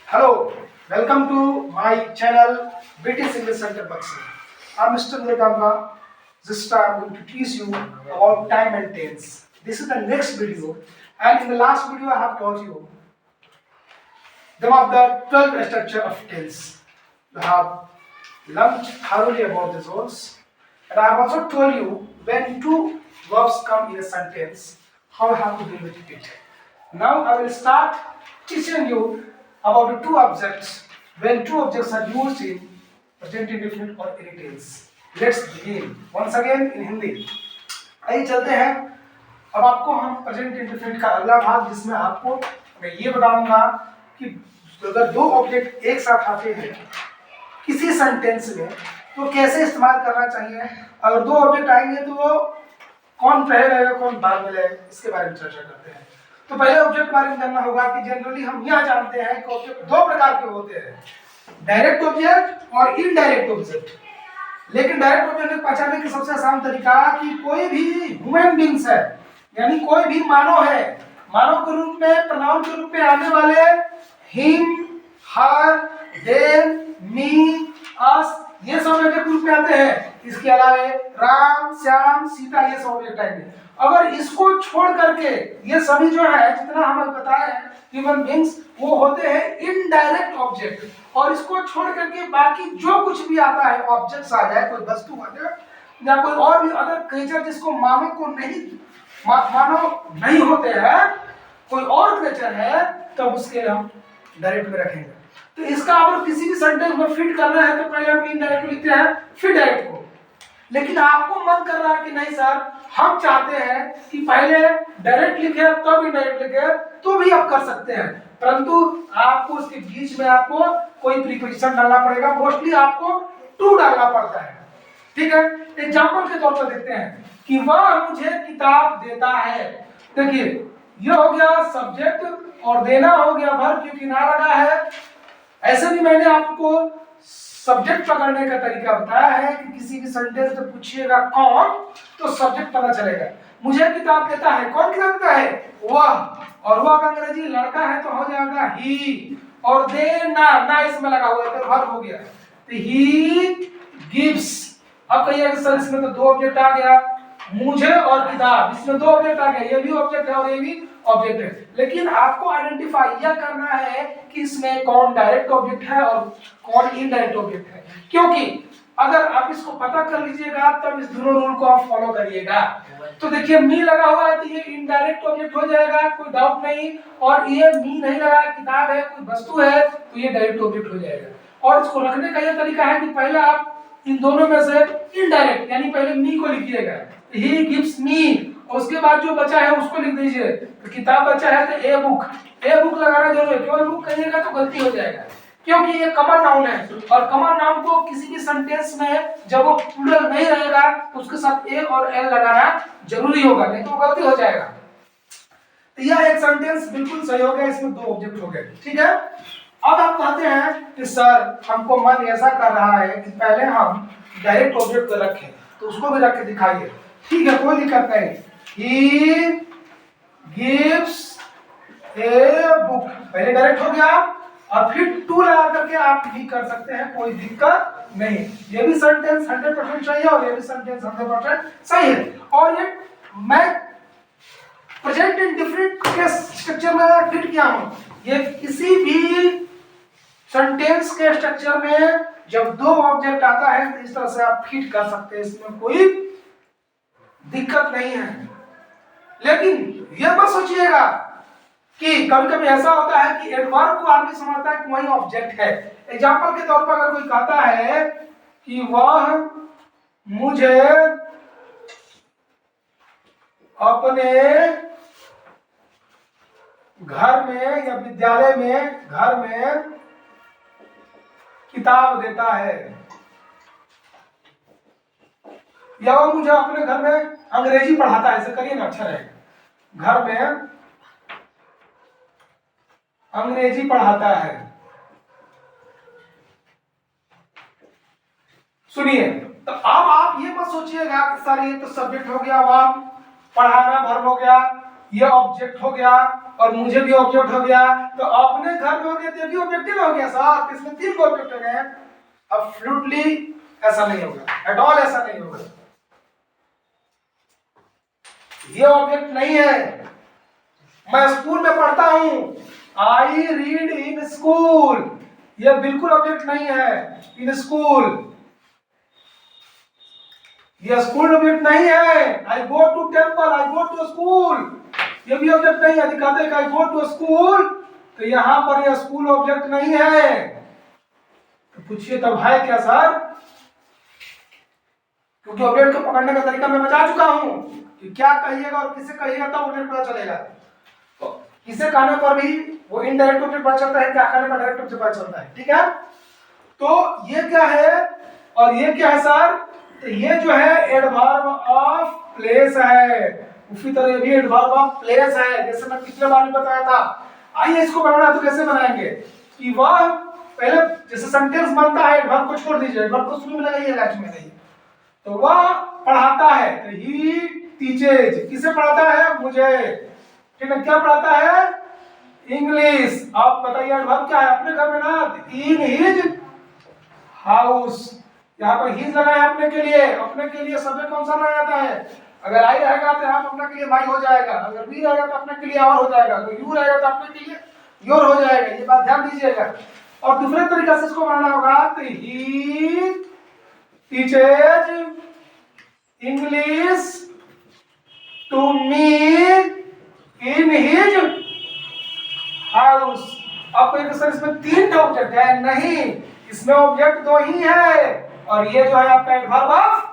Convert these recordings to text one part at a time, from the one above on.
Hello, welcome to my channel British English Center Buxton. I'm Mr. Nirgamba. This time I'm going to teach you about time and tense. This is the next video, and in the last video I have taught you some of the 12 structure of tense. You have learned thoroughly about these words, and I have also told you when two verbs come in a sentence, how you have to deal with it. Now I will start teaching you about the two objects when two objects are used in present indefinite or any tense. Let's begin once again in Hindi. आइए चलते हैं. अब आपको हम present indefinite का अगला भाग जिसमें आपको मैं ये बताऊंगा कि अगर दो ऑब्जेक्ट एक साथ आते हैं किसी सेंटेंस में तो कैसे इस्तेमाल करना चाहिए. अगर दो ऑब्जेक्ट आएंगे तो वो कौन पहले रहेगा कौन बाद में रहेगा इसके बारे में चर्चा करते हैं. तो पहले ऑब्जेक्ट के बारे में जानना होगा कि जनरली हम यह जानते हैं कि ऑब्जेक्ट दो प्रकार के होते हैं, डायरेक्ट ऑब्जेक्ट और इनडायरेक्ट ऑब्जेक्ट. लेकिन डायरेक्ट ऑब्जेक्ट को पहचानने का सबसे आसान तरीका कि कोई भी ह्यूमन बीइंग्स है यानी कोई भी मानव है, मानव के रूप में प्रोनाउन के रूप में आने वाले हिम, हर, देम, मी, अस ये सब ऑब्जेक्ट के रूप में आते हैं. इसके अलावा राम, श्याम, सीता ये सब ऑब्जेक्ट आएंगे. अगर इसको छोड़ करके ये सभी जो है जितना हमें बताया है ह्यूमन बीइंग्स वो होते हैं इनडायरेक्ट ऑब्जेक्ट. और इसको छोड़ करके बाकी जो कुछ भी आता है ऑब्जेक्ट्स आ जाए, कोई वस्तु आ जाए या कोई और भी अदर क्रिएचर जिसको मानव को नहीं मानव नहीं होते हैं, कोई और क्रिएचर है तब उसके हम डायरेक्ट में रखेंगे. तो इसका अगर किसी भी सेंटेंस में फिट करना है तो पहले हम इनडायरेक्ट लिखते हैं फिर डायरेक्ट को. लेकिन आपको मन कर रहा है कि नहीं सर हम चाहते हैं कि पहले डायरेक्ट लिखे तब इनडायरेक्ट लिखे, तो भी आप कर सकते हैं, परंतु आपको उसके बीच में आपको कोई प्रीपोजिशन डालना पड़ेगा. मोस्टली आपको टू डालना पड़ता है. ठीक है, एग्जांपल के तौर पर देखते हैं कि वह मुझे किताब देता है. देखिए ये हो गया सब्जेक्ट और देना हो गया वर्ब क्योंकि ना लगा है. ऐसे भी मैंने आपको सब्जेक्ट पकड़ने का तरीका बताया है कि किसी भी सेंटेंस में पूछिएगा कौन तो सब्जेक्ट पता चलेगा. मुझे किताब देता है, कौन किताब देता है? वह. और वह का अंग्रेजी लड़का है तो हो जाएगा ही. और देना ना इसमें लगा हुआ है तो वर्ब हो गया. तो ही गिव्स. अब कहिए सर इसमें तो दो ऑब्जेक्ट आ गया, मुझे और किताब, इसमें दो ऑब्जेक्ट आ गए, ये भी ऑब्जेक्ट है और ये भी ऑब्जेक्ट है. लेकिन आपको आइडेंटिफाई यह करना है कि इसमें कौन डायरेक्ट ऑब्जेक्ट है और कौन इनडायरेक्ट ऑब्जेक्ट है. क्योंकि अगर आप इसको पता कर लीजिएगा तब इस दोनों रूल को आप फॉलो करिएगा. तो देखिए मी लगा हुआ है तो ये इनडायरेक्ट ऑब्जेक्ट हो जाएगा, कोई डाउट नहीं. और ये मी नहीं लगा, किताब है, कोई वस्तु है तो ये डायरेक्ट ऑब्जेक्ट हो जाएगा. और इसको रखने का यह तरीका है कि पहले आप इन दोनों में से इनडायरेक्ट यानी पहले मी को लिखिएगा, ही गिव्स मी, और उसके बाद जो बचा है उसको लिख दीजिए. तो किताब बचा है तो ए बुक लगाना जरूरी है. केवल बुक कहिएगा तो गलती हो जाएगा क्योंकि ये कॉमन नाउन है और कॉमन नाउन को किसी भी सेंटेंस में जब वो प्लूरल नहीं रहेगा तो उसके साथ ए और एल लगाना जरूरी होगा, नहीं तो गलती हो जाएगा. तो यह एक सेंटेंस बिल्कुल सही हो गया, इसमें दो ऑब्जेक्ट हो गए. ठीक है, अब आप कहते हैं कि सर हमको मन ऐसा कर रहा है कि पहले हम डायरेक्ट ऑब्जेक्ट को रखें, तो उसको भी रख के दिखाइए. ठीक है, कोई दिक्कत नहीं. ही गिव्स ए बुक पहले डायरेक्ट हो गया और फिर टू लगा करके आप भी कर सकते हैं, कोई दिक्कत नहीं. ये भी सेंटेंस 100% सही है और ये भी सेंटेंस 100% सही है. और ये मैं प्रेजेंट इंडेफिनिट के स्ट्रक्चर में फिट किया हूं. ये किसी भी सेंटेंस के स्ट्रक्चर में जब दो ऑब्जेक्ट आता है तो इस तरह से आप फिट कर सकते हैं, इसमें कोई दिक्कत नहीं है. लेकिन यह मत सोचिएगा कि कभी कभी ऐसा होता है कि एडवर्ब को आदमी समझता है कि वही ऑब्जेक्ट है. एग्जांपल के तौर पर अगर कोई कहता है कि वह मुझे अपने घर में या विद्यालय में घर में किताब देता है, या वो मुझे अपने घर में अंग्रेजी पढ़ाता है, ऐसे करिए ना अच्छा रहेगा. घर में अंग्रेजी पढ़ाता है. सुनिए, तो अब आप ये मत सोचिएगा कि सर ये तो सब्जेक्ट हो गया, वहां पढ़ाना वर्ब हो गया, ये ऑब्जेक्ट हो गया, और मुझे भी ऑब्जेक्ट हो गया, तो अपने घर में हो गया तो भी ऑब्जेक्टिव हो गया सर, इसमें 3 ऑब्जेक्ट हो गए। एब्सोल्युटली ऐसा नहीं होगा, एट ऑल ऐसा नहीं होगा। ये ऑब्जेक्ट नहीं है। मैं स्कूल में पढ़ता हूं, आई रीड इन स्कूल, ये बिल्कुल ऑब्जेक्ट नहीं है। इन स्कूल, ये स्कूल ऑब्जेक्ट नहीं है। I go to temple, I go to school, ये भी ऑब्जेक्ट नहीं है। दिखाते हैं आई गो टू स्कूल, तो यहां पर ये स्कूल ऑब्जेक्ट नहीं है। तो पूछिए तब है क्या सर? क्योंकि ऑब्जेक्ट को पकड़ने का तरीका मैं बता चुका हूं कि क्या कहिएगा और किसे कहिएगा तब ऑब्जेक्ट पता चलेगा। तो किसे कहने पर भी वो इनडायरेक्ट ऑब्जेक्ट पता चलता है, क्या कहने पर डायरेक्ट ऑब्जेक्ट पता चलता है। ठीक है, तो ये क्या है और ये क्या है सर? तो ये जो है एडवर्ब ऑफ प्लेस है। उसी तरह ये भी एडवर्ब ऑफ प्लेस है, जैसे मैं पिछले बार भी बताया था। आइए इसको बनाना तो कैसे बनाएंगे कि वह पहले जैसे सेंटेंस बनता है, एडवर्ब को छोड़ दीजिए, एडवर्ब को शुरू में लगाइए, लास्ट में लगाइए। तो वह पढ़ाता है, तो ही टीचेज, किसे पढ़ाता है? मुझे। ठीक है, क्या पढ़ाता है? इंग्लिश। आप बताइए एडवर्ब क्या है अपने घर में ना? इन हिज हाउस। यहाँ पर हिज लगाया अपने के लिए, अपने के लिए सब्जेक्ट कौन सा लगाता है? अगर आई रहेगा तो यहाँ अपने के लिए माई हो जाएगा, अगर बी रहेगा तो अपने के लिए और हो जाएगा, तो यू रहेगा तो अपने के लिए योर हो जाएगा। ये बात ध्यान दीजिएगा। और दूसरे तरीके से इसको बनाना होगा, तो he teaches English to me in his house. आपको एक सर इसमें 3 ऑब्जेक्ट है, नहीं, इसमें ऑब्जेक्ट 2 ही है, और ये जो है आपका एडवर्ब ऑफ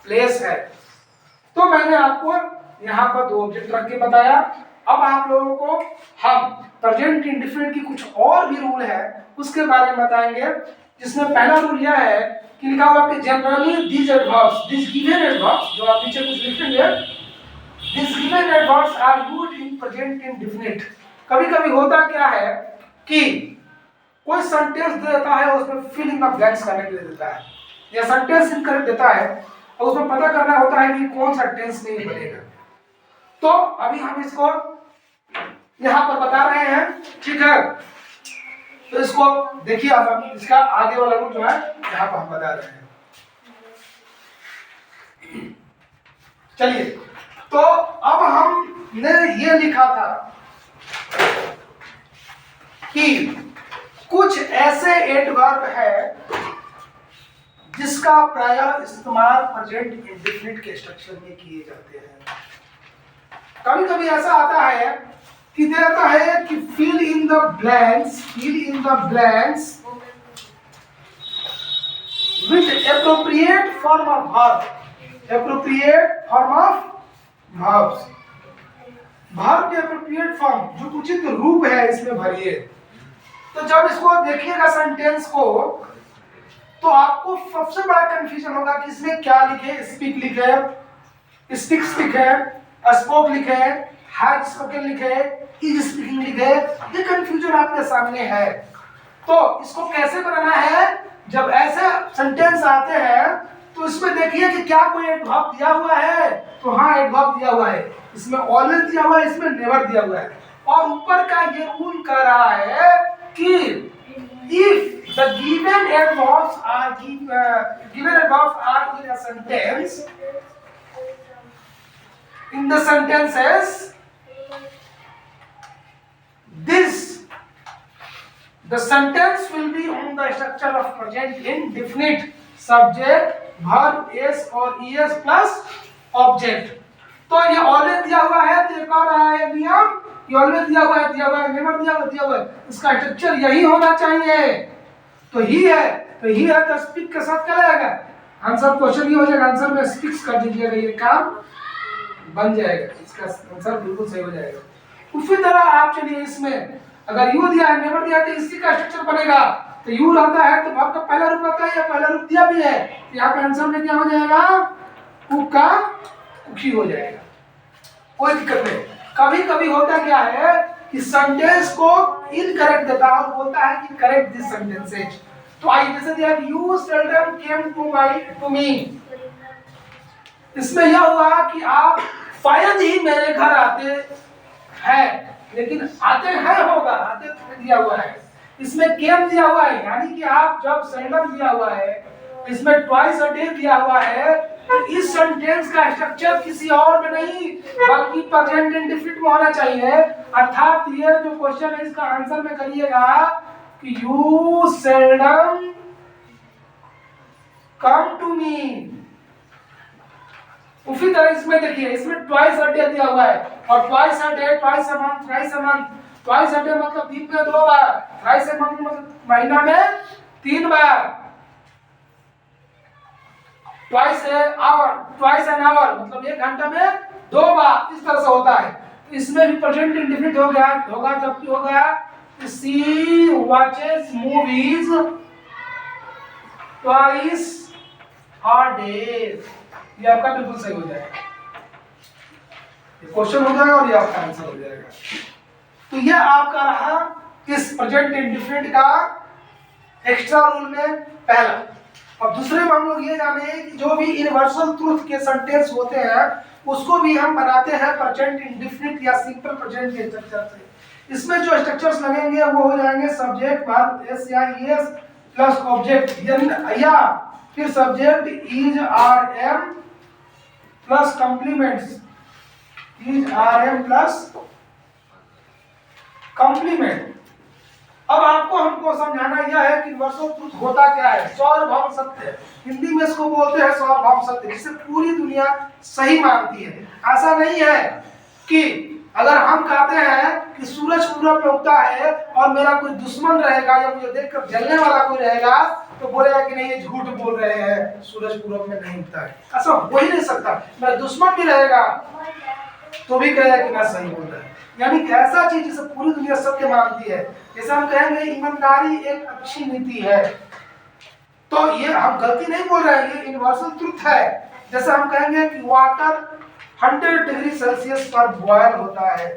प्लेस है। तो मैंने आपको यहाँ पर 2 ऑब्जेक्ट रख के बताया। अब आप लोगों को हम प्रेजेंट इंडेफिनिट की कुछ और भी रूल है उसके बारे में बताएंगे, जिसमें पहला रूल यह है कि लिखा हुआ कि generally these adverbs, this given adverbs, जो आप नीचे कुछ लिखेंगे, this given adverbs are used in present indefinite. कभी-कभी होता क्या है कि कोई सेंटेंस दे देता है, उसमें फिल इन द ब्लैंक्स करने के लिए देता है, या सेंटेंस इनकरेक्ट देता है और उसमें पता करना होता है कि कौन सा टेंस में बनेगा। तो अभी हम इसको यहां पर बता रहे हैं, ठीक है? तो इसको देखिए, अब इसका आगे वाला रूप जो है यहां पर हम बता रहे हैं। चलिए, तो अब हमने ये लिखा था कि कुछ ऐसे एडवर्ब है जिसका प्रायः इस्तेमाल प्रेजेंट इंडेफिनिट के स्ट्रक्चर में किए जाते हैं। कभी कभी ऐसा आता है कि देता है कि fill in the blanks with appropriate form of verb, verbs, verb के appropriate form, जो उचित रूप है इसमें भरिए। तो जब इसको देखिएगा सेंटेंस को, तो आपको सबसे बड़ा कंफ्यूजन होगा कि इसमें क्या लिखे, स्पीक लिखे, स्पीक्स लिखे, स्पोक लिखे, हैज स्पोकन लिखे, इज स्पीकिंग लिखे, ये कंफ्यूजन आपके सामने है। तो इसको कैसे बनाना है? जब ऐसे सेंटेंस आते हैं तो इसमें देखिए कि क्या कोई एडवर्ब दिया हुआ है, तो हाँ एडवर्ब दिया हुआ है, इसमें ऑलवेज दिया हुआ है, इसमें नेवर दिया हुआ है। और ऊपर का ये रूल कर रहा है कि if the given adverbs are in a sentence, in the sentences, the sentence will be on the structure of present indefinite, subject, verb s और es plus object। तो ये ऑलवेज दिया हुआ है, तो एक और रहा है नियम, ये ऑलवेज दिया हुआ है, नेवर दिया हुआ है, इसका स्ट्रक्चर यही होना चाहिए। तो ही है तो स्पीक के साथ क्या लगेगा? आंसर क्वेश्चन ही हो जाएगा, आंसर में स्पीक्स कर दीजिएगा, ये काम बन जाएगा, इसका आंसर बिल्कुल सही हो जाएगा। उसी तरह आप चलिए इसमें अगर यू दिया है, नेवर दिया है, तो इसी का स्ट्रक्चर बनेगा। तो यू रहता है तो वर्ब का पहला रूप रहता है, या पहला रूप दिया भी है, तो यहाँ पे आंसर में क्या हो जाएगा? कुक का कुकी हो जाएगा, कोई दिक्कत नहीं। कभी कभी होता क्या है कि सेंटेंस को इनकरेक्ट देता है और बोलता है कि करेक्ट दिस सेंटेंसेज। तो आइए जैसे दिया कि you seldom came to me, इसमें यह हुआ कि आप शायद ही मेरे घर आते हैं, लेकिन आते हैं होगा, आते तो दिया हुआ है। इसमें केम दिया हुआ है, यानी कि आप जब सेल्डम दिया हुआ है, इसमें ट्वाइस अ डे दिया हुआ है, तो इस सेंटेंस का स्ट्रक्चर किसी और में नहीं बल्कि प्रेजेंट इंडेफिनिट में होना चाहिए। अर्थात ये जो क्वेश्चन है इसका आंसर में करिएगा कि you seldom come to me. उसी तरह इसमें देखिए, इसमें ट्वाइस अ डे दिया हुआ है, और twice a day, twice a month, thrice a month. Twice a day मतलब दिन में 2 बार, थ्राइस अ मंथ मतलब महीना में 3 बार, ट्वाइस एन आवर मतलब 1 घंटा में 2 बार, इस तरह से होता है। तो इसमें भी प्रेजेंट इंडेफिनिट हो गया होगा, जबकि हो गया she watches movies twice a day. ये आपका बिल्कुल सही हो जाएगा, ये क्वेश्चन हो जाएगा और ये आपका आंसर हो जाएगा। तो ये आपका रहा इस प्रेजेंट इंडेफिनिट का एक्स्ट्रा रूल में पहला। अब दूसरे में हम लोग ये जाने कि जो भी यूनिवर्सल ट्रूथ के सेंटेंस होते हैं उसको भी हम बनाते हैं प्रेजेंट इंडेफिनिट या सिंपल प्रेजेंट के स्ट्रक्चर से। इसमें जो स्ट्रक्चर्स लगेंगे वो हो जाएंगे सब्जेक्ट वर्ब एस या एस प्लस ऑब्जेक्ट, या फिर subject is are am plus complements, is are am plus complement. अब आपको हमको समझाना यह है कि यूनिवर्सल ट्रूथ होता क्या है। सार्वभौम सत्य, हिंदी में इसको बोलते हैं सार्वभौम सत्य, जिसे पूरी दुनिया सही मानती है। ऐसा नहीं है कि अगर हम कहते हैं कि सूरज पूरब में उगता है और मेरा कोई दुश्मन रहेगा या मुझे देखकर जलने वाला कोई रहेगा तो बोलेगा कि नहीं ये झूठ बोल रहे हैं, सूरज पूरब में नहीं उगता है। ऐसा हो ही नहीं सकता। मेरा दुश्मन भी रहेगा तो भी कहेगा कि मैं सही बोल रहा है। यानी कि ऐसा चीज जिसे पूरी दुनिया सत्य मानती है, जैसे हम कहेंगे ईमानदारी एक अच्छी नीति है, तो ये हम गलती नहीं बोल रहे हैं, ये यूनिवर्सल ट्रुथ है। जैसे हम कहेंगे कि वाटर 100 डिग्री सेल्सियस पर बॉयल होता है,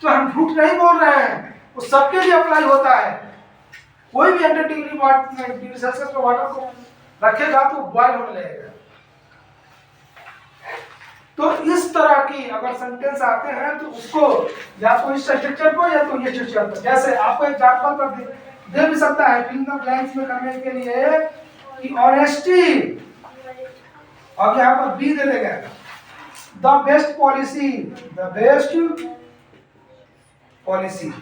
तो हम झूठ नहीं बोल रहे हैं, वो सबके लिए अप्लाई होता है। कोई भी 100 डिग्री सेल्सियस पर वाटर को रखेगा तो बॉयल होने लगेगा। तो इस तरह की अगर सेंटेंस आते हैं तो उसको या तो इस स्ट्रक्चर को या तो ये स्ट्रक्चर पर, जैसे आपको एग्जांपल पर दे भी सकता है फिल इन द ब्लैंक्स में करने के लिए कि ऑनेस्टी, और यहाँ पर बी दे देगा the best policy, the best policy.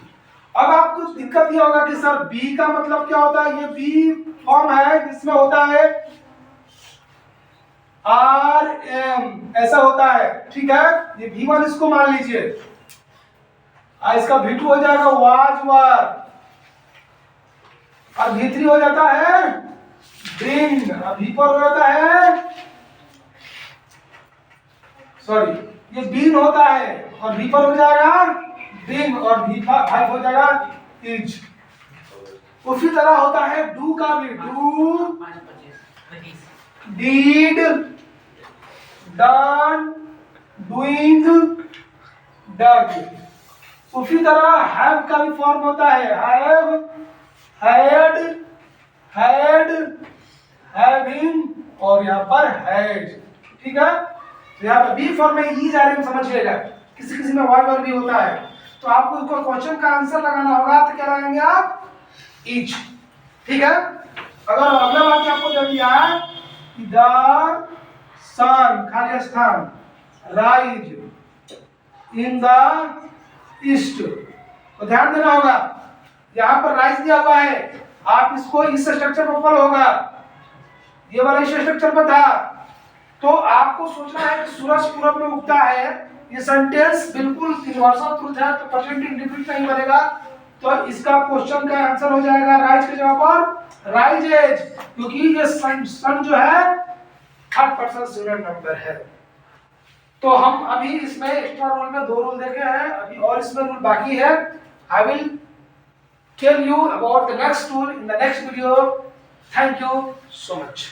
अब आपको दिक्कत ये होगा कि सर बी का मतलब क्या होता है। ये बी फॉर्म है जिसमें होता है आर एम, ऐसा होता है, ठीक है। ये V1 इसको मान लीजिए, इसका V2 हो जाएगा वाज वर, और V3 हो जाता है ड्रिंक, और V4 हो जाता है सॉरी ये बीन होता है, और V4 हो जाएगा ड्रिंक, और V5 हो जाएगा इज। उसी तरह होता है डू का भी, do did, done, doing, done। उसी तरह have का भी फॉर्म होता है have, had, had, having, और यहाँ पर had, ठीक है। तो यहाँ पर बी फॉर्म में ई जा रही समझिएगा, किसी किसी में वाई वर्ब भी होता है। तो आपको इसको क्वेश्चन का आंसर लगाना होगा तो क्या लगाएंगे आप, इच, ठीक है। अगर अगला वाक्य आपको दे दिया द सन, खाली स्थान, राइज इन द ईस्ट, तो ध्यान देना होगा यहाँ पर राइज दिया हुआ है, आप इसको इस स्ट्रक्चर पर फॉलो होगा, ये वाला इस स्ट्रक्चर पर था। तो आपको सोचना है कि सूरज पूरब में उगता है, ये सेंटेंस बिल्कुल यूनिवर्सल ट्रुथ है, तो प्रेजेंट इंडेफिनिट नहीं बनेगा। तो इसका क्वेश्चन का आंसर हो जाएगा राइज के जगह पर राइजेज, क्योंकि ये सन जो है थर्ड पर्सन सिंगुलर नंबर है। तो हम अभी इसमें एक्स्ट्रा रूल में 2 रूल देखे हैं, अभी और इसमें रूल बाकी है। I will tell you about the next rule in the next video. Thank you so much.